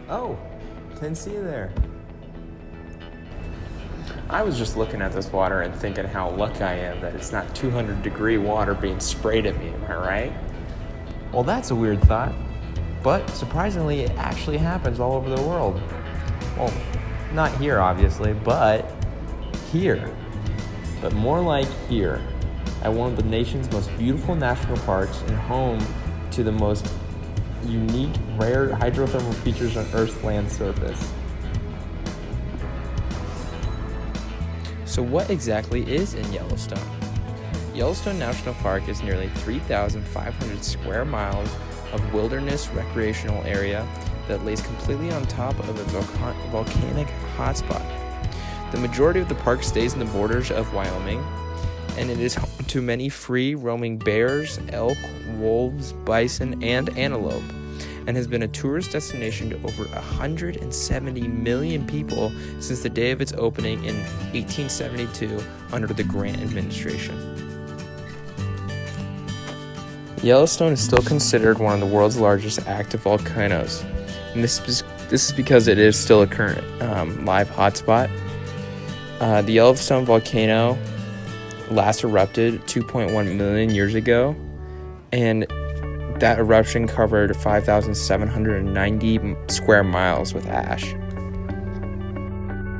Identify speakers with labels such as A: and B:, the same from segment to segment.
A: Oh, can see you there. I was just looking at this water and thinking how lucky I am that it's not 200-degree water being sprayed at me, am I right? Well, that's a weird thought, but surprisingly, it actually happens all over the world. Well, not here, obviously, but here. But more like here, at one of the nation's most beautiful national parks and home to the most unique, rare hydrothermal features on Earth's land surface. So what exactly is in Yellowstone? Yellowstone National Park is nearly 3,500 square miles of wilderness recreational area that lays completely on top of a volcanic hotspot. The majority of the park stays in the borders of Wyoming, and it is home to many free roaming bears, elk, wolves, bison, and antelope, and has been a tourist destination to over 170 million people since the day of its opening in 1872 under the Grant administration. Yellowstone is still considered one of the world's largest active volcanoes, and this is because it is still a current live hotspot. The Yellowstone volcano last erupted 2.1 million years ago, and that eruption covered 5,790 square miles with ash.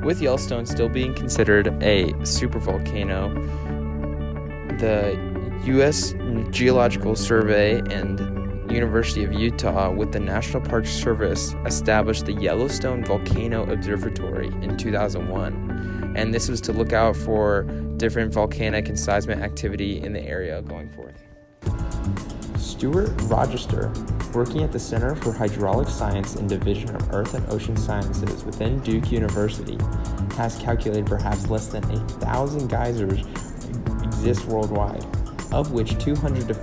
A: With Yellowstone still being considered a supervolcano, the U.S. Geological Survey and University of Utah with the National Park Service established the Yellowstone Volcano Observatory in 2001, and this was to look out for different volcanic and seismic activity in the area going forth. Stuart Rochester, working at the Center for Hydraulic Science and Division of Earth and Ocean Sciences within Duke University, has calculated perhaps less than 1,000 geysers exist worldwide, of which 200 to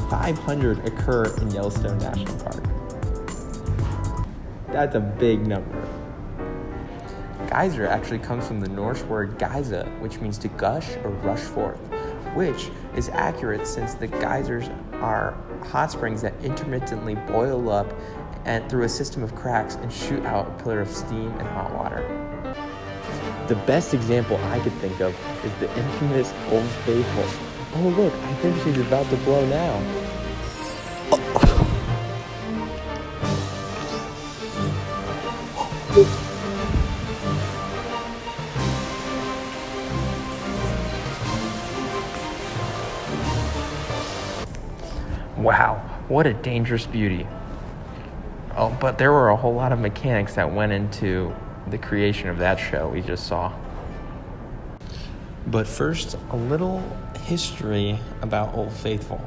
A: 500 occur in Yellowstone National Park. That's a big number. Geyser actually comes from the Norse word geisa, which means to gush or rush forth, which is accurate since the geysers are hot springs that intermittently boil up and through a system of cracks and shoot out a pillar of steam and hot water. The best example I could think of is the infamous Old Faithful. Oh look, I think she's about to blow now. Wow, what a dangerous beauty. Oh, but there were a whole lot of mechanics that went into the creation of that show we just saw. But first, a little history about Old Faithful.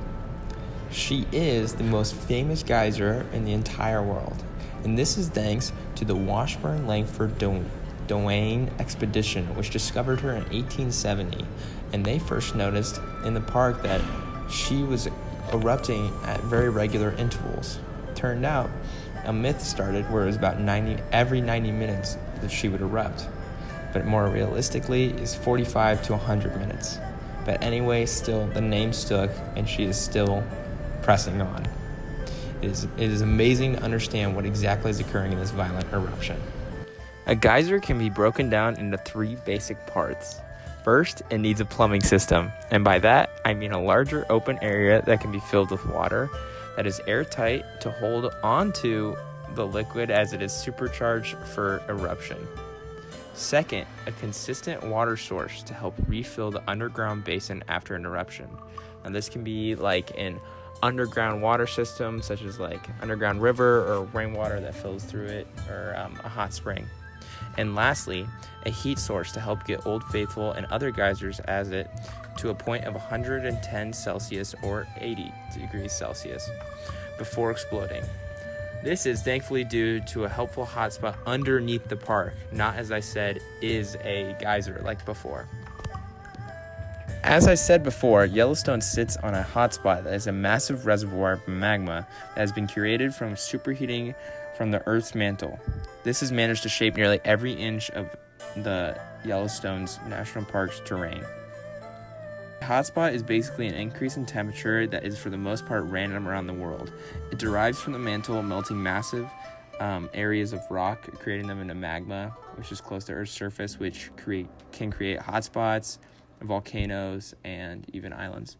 A: She is the most famous geyser in the entire world, and this is thanks to the Washburn-Langford-Duane expedition, which discovered her in 1870, and they first noticed in the park that she was erupting at very regular intervals. Turned out, a myth started where it was about every 90 minutes that she would erupt, but more realistically is 45 to 100 minutes. But anyway, still, the name stuck, and she is still pressing on. It is amazing to understand what exactly is occurring in this violent eruption. A geyser can be broken down into 3 basic parts. First, it needs a plumbing system, and by that, I mean a larger open area that can be filled with water that is airtight to hold onto the liquid as it is supercharged for eruption. Second, a consistent water source to help refill the underground basin after an eruption. Now this can be like an underground water system, such as like underground river or rainwater that fills through it, or a hot spring. And lastly, a heat source to help get Old Faithful and other geysers as it to a point of 110 Celsius or 80 degrees Celsius before exploding. This is thankfully due to a helpful hotspot underneath the park, not, as I said, is a geyser like before. As I said before, Yellowstone sits on a hotspot that is a massive reservoir of magma that has been created from superheating from the Earth's mantle. This has managed to shape nearly every inch of the Yellowstone's National Park's terrain. The hotspot is basically an increase in temperature that is for the most part random around the world. It derives from the mantle melting massive areas of rock, creating them into magma, which is close to Earth's surface, which can create hotspots, volcanoes, and even islands.